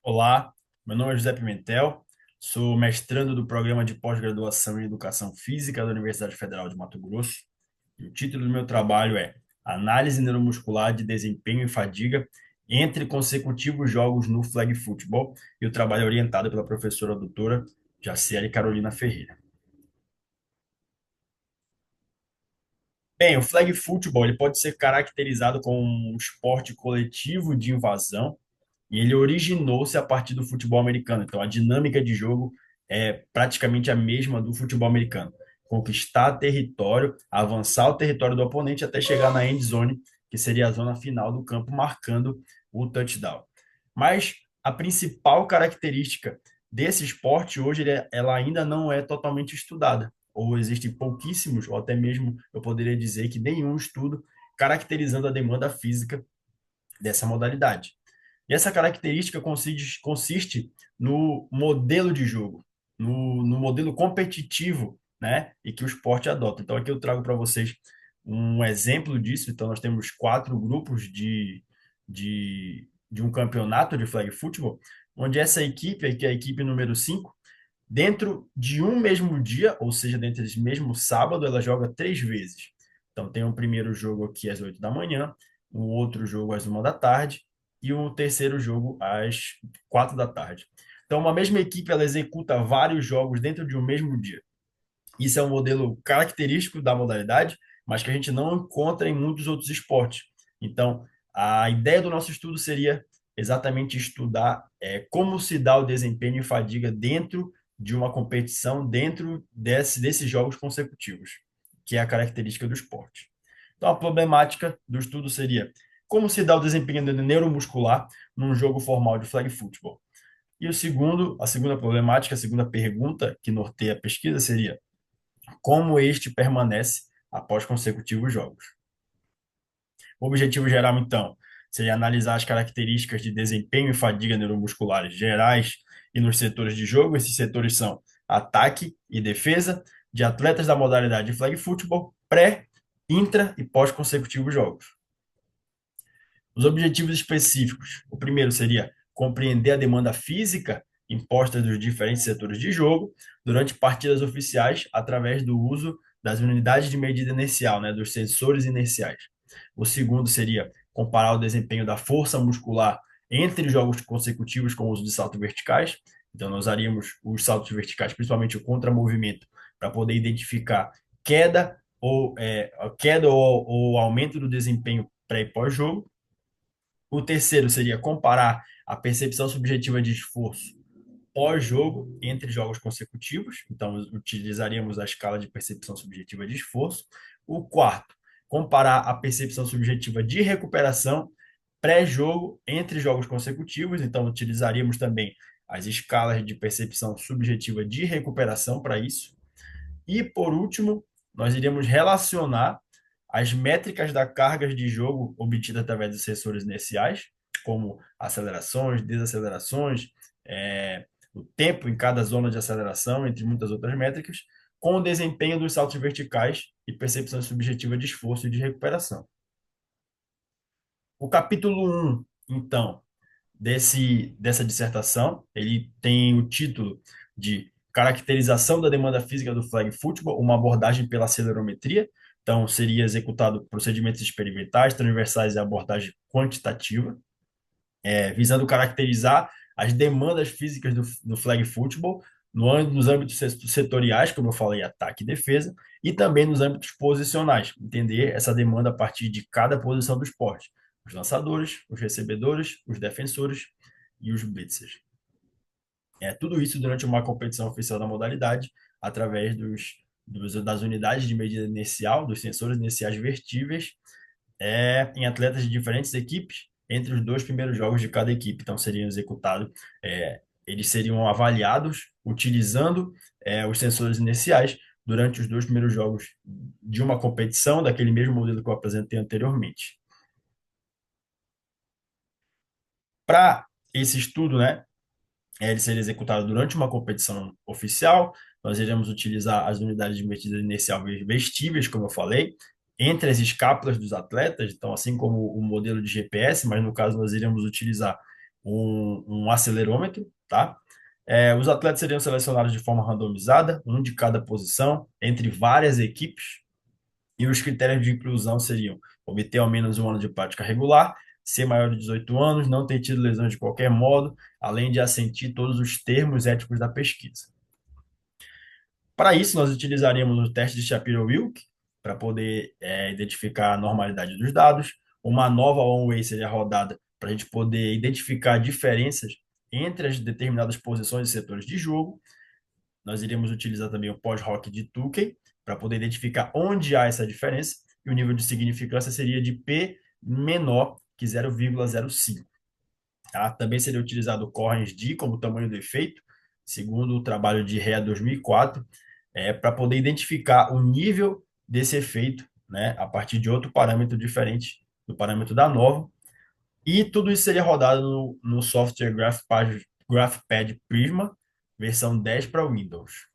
Olá, meu nome é José Pimentel, sou mestrando do programa de pós-graduação em Educação Física da Universidade Federal de Mato Grosso. E o título do meu trabalho é Análise Neuromuscular de Desempenho e Fadiga entre consecutivos jogos no flag football, e o trabalho é orientado pela professora doutora Jaciele Carolina Ferreira. Bem, o flag football ele pode ser caracterizado como um esporte coletivo de invasão. E ele originou-se a partir do futebol americano. Então, a dinâmica de jogo é praticamente a mesma do futebol americano. Conquistar território, avançar o território do oponente até chegar na end zone, que seria a zona final do campo, marcando o touchdown. Mas a principal característica desse esporte hoje, ela ainda não é totalmente estudada. Ou existem pouquíssimos, ou até mesmo eu poderia dizer que nenhum estudo caracterizando a demanda física dessa modalidade. E essa característica consiste no modelo de jogo, no modelo competitivo, né? E que o esporte adota. Então, aqui eu trago para vocês um exemplo disso. Então, nós temos quatro grupos de um campeonato de flag football, onde essa equipe, que é a equipe número 5, dentro de um mesmo dia, ou seja, dentro desse mesmo sábado, ela joga três vezes. Então, tem um primeiro jogo aqui às 8 da manhã, um outro jogo às 1 da tarde e o terceiro jogo às 4 da tarde. Então, uma mesma equipe ela executa vários jogos dentro de um mesmo dia. Isso é um modelo característico da modalidade, mas que a gente não encontra em muitos outros esportes. Então, a ideia do nosso estudo seria exatamente estudar como se dá o desempenho e fadiga dentro de uma competição, dentro desses jogos consecutivos, que é a característica do esporte. Então, a problemática do estudo seria como se dá o desempenho neuromuscular num jogo formal de flag football. E a segunda problemática, a segunda pergunta que norteia a pesquisa seria como este permanece após consecutivos jogos. O objetivo geral, então, seria analisar as características de desempenho e fadiga neuromusculares gerais e nos setores de jogo. Esses setores são ataque e defesa de atletas da modalidade de flag football, pré, intra e pós-consecutivos jogos. Os objetivos específicos. O primeiro seria compreender a demanda física imposta dos diferentes setores de jogo durante partidas oficiais através do uso das unidades de medida inercial, né, dos sensores inerciais. O segundo seria comparar o desempenho da força muscular entre jogos consecutivos com o uso de saltos verticais. Então, nós usaríamos os saltos verticais, principalmente o contramovimento, para poder identificar queda ou aumento do desempenho pré e pós-jogo. O terceiro seria comparar a percepção subjetiva de esforço pós-jogo entre jogos consecutivos. Então, utilizaríamos a escala de percepção subjetiva de esforço. O quarto, comparar a percepção subjetiva de recuperação pré-jogo entre jogos consecutivos. Então, utilizaríamos também as escalas de percepção subjetiva de recuperação para isso. E, por último, nós iríamos relacionar as métricas da cargas de jogo obtidas através dos sensores inerciais, como acelerações, desacelerações, o tempo em cada zona de aceleração, entre muitas outras métricas, com o desempenho dos saltos verticais e percepção subjetiva de esforço e de recuperação. O capítulo 1, então, dessa dissertação, ele tem o título de Caracterização da demanda física do flag football, uma abordagem pela acelerometria. Então, seria executado procedimentos experimentais, transversais e abordagem quantitativa, visando caracterizar as demandas físicas do flag football nos âmbitos setoriais, como eu falei, ataque e defesa, e também nos âmbitos posicionais, entender essa demanda a partir de cada posição do esporte. Os lançadores, os recebedores, os defensores e os blitzers. Tudo isso durante uma competição oficial da modalidade, através das unidades de medida inicial, dos sensores iniciais vertíveis, em atletas de diferentes equipes entre os dois primeiros jogos de cada equipe. Então, seriam executados, eles seriam avaliados utilizando os sensores iniciais durante os dois primeiros jogos de uma competição, daquele mesmo modelo que eu apresentei anteriormente. Para esse estudo, né, ele seria executado durante uma competição oficial. Nós iremos utilizar as unidades de medida inicial vestíveis, como eu falei, entre as escápulas dos atletas, então, assim como o modelo de GPS, mas no caso nós iremos utilizar um acelerômetro, tá? Os atletas seriam selecionados de forma randomizada, um de cada posição, entre várias equipes, e os critérios de inclusão seriam obter ao menos um ano de prática regular, ser maior de 18 anos, não ter tido lesões de qualquer modo, além de assentir todos os termos éticos da pesquisa. Para isso, nós utilizaríamos o teste de Shapiro-Wilk para poder identificar a normalidade dos dados. Uma nova one-way seria rodada para a gente poder identificar diferenças entre as determinadas posições e setores de jogo. Nós iríamos utilizar também o pós-hoc de Tukey para poder identificar onde há essa diferença, e o nível de significância seria de P menor que 0,05. Tá? Também seria utilizado o Correns-D como tamanho do efeito, segundo o trabalho de Rea 2004, para poder identificar o nível desse efeito, né, a partir de outro parâmetro diferente do parâmetro da nova. E tudo isso seria rodado no software GraphPad Prisma, versão 10 para Windows.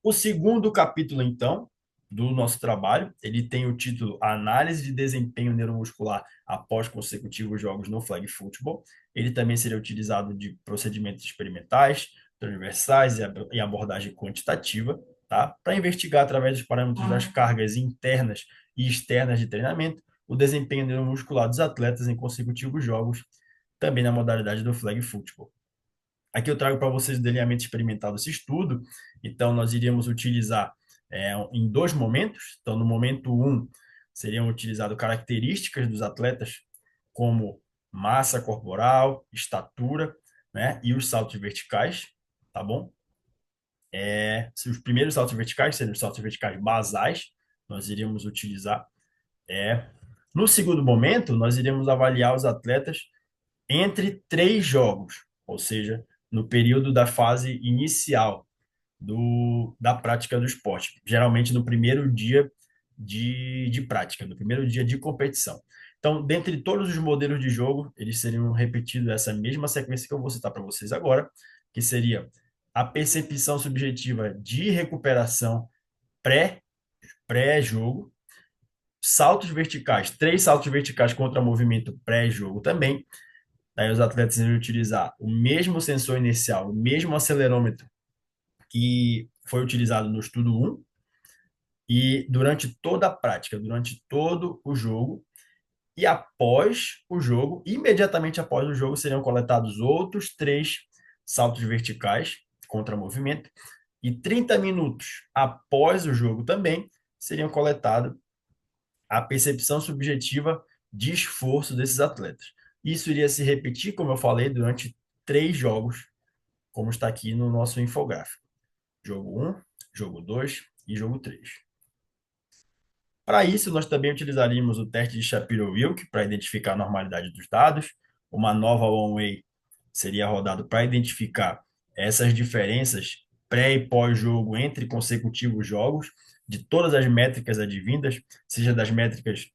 O segundo capítulo, então, do nosso trabalho, ele tem o título Análise de Desempenho Neuromuscular após consecutivos jogos no flag football. Ele também seria utilizado de procedimentos experimentais, transversais e abordagem quantitativa, tá? Para investigar através dos parâmetros das cargas internas e externas de treinamento o desempenho neuromuscular dos atletas em consecutivos jogos, também na modalidade do flag football. Aqui eu trago para vocês o delineamento experimental desse estudo. Então, nós iríamos utilizar em dois momentos. Então, no momento um, seriam utilizadas características dos atletas, como massa corporal, estatura, né, e os saltos verticais, tá bom? Se os primeiros saltos verticais seriam os saltos verticais basais, nós iríamos utilizar. No segundo momento, nós iremos avaliar os atletas entre três jogos, ou seja, no período da fase inicial da prática do esporte, geralmente no primeiro dia de prática, no primeiro dia de competição. Então, dentre todos os modelos de jogo, eles seriam repetidos essa mesma sequência que eu vou citar para vocês agora, que seria a percepção subjetiva de recuperação pré, pré-jogo, saltos verticais, três saltos verticais contra movimento pré-jogo também. Daí os atletas iriam utilizar o mesmo sensor inicial, o mesmo acelerômetro que foi utilizado no estudo um, e durante toda a prática, durante todo o jogo, e após o jogo, imediatamente após o jogo, seriam coletados outros três saltos verticais contra movimento, e 30 minutos após o jogo também seriam coletados a percepção subjetiva de esforço desses atletas. Isso iria se repetir, como eu falei, durante três jogos, como está aqui no nosso infográfico. Jogo um, jogo 2 e jogo 3. Para isso, nós também utilizaríamos o teste de Shapiro-Wilk para identificar a normalidade dos dados. Uma nova one-way seria rodado para identificar essas diferenças pré e pós-jogo entre consecutivos jogos, de todas as métricas advindas, seja das métricas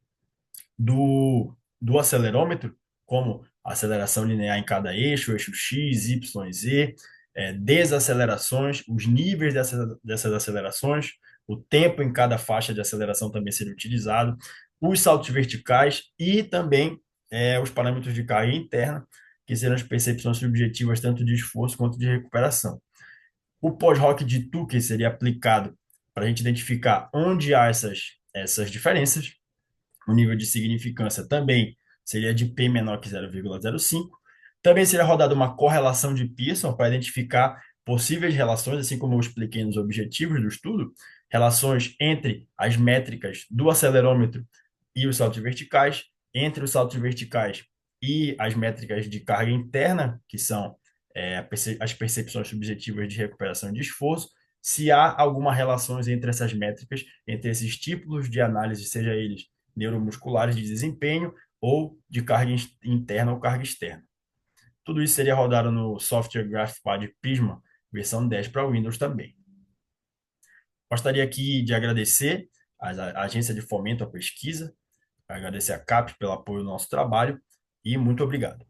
do acelerômetro, como aceleração linear em cada eixo, eixo X, Y, Z, desacelerações, os níveis dessas acelerações, o tempo em cada faixa de aceleração também seria utilizado, os saltos verticais e também os parâmetros de carga interna, que serão as percepções subjetivas tanto de esforço quanto de recuperação. O pós-hoc de Tukey seria aplicado para a gente identificar onde há essas diferenças. O nível de significância também seria de P menor que 0,05. Também seria rodada uma correlação de Pearson para identificar possíveis relações, assim como eu expliquei nos objetivos do estudo, relações entre as métricas do acelerômetro e os saltos verticais, entre os saltos verticais e as métricas de carga interna, que são as percepções subjetivas de recuperação de esforço, se há alguma relações entre essas métricas, entre esses tipos de análise, seja eles neuromusculares de desempenho ou de carga interna ou carga externa. Tudo isso seria rodado no software GraphPad Prisma, versão 10 para Windows também. Gostaria aqui de agradecer a Agência de Fomento à Pesquisa, agradecer a CAPES pelo apoio ao nosso trabalho e muito obrigado.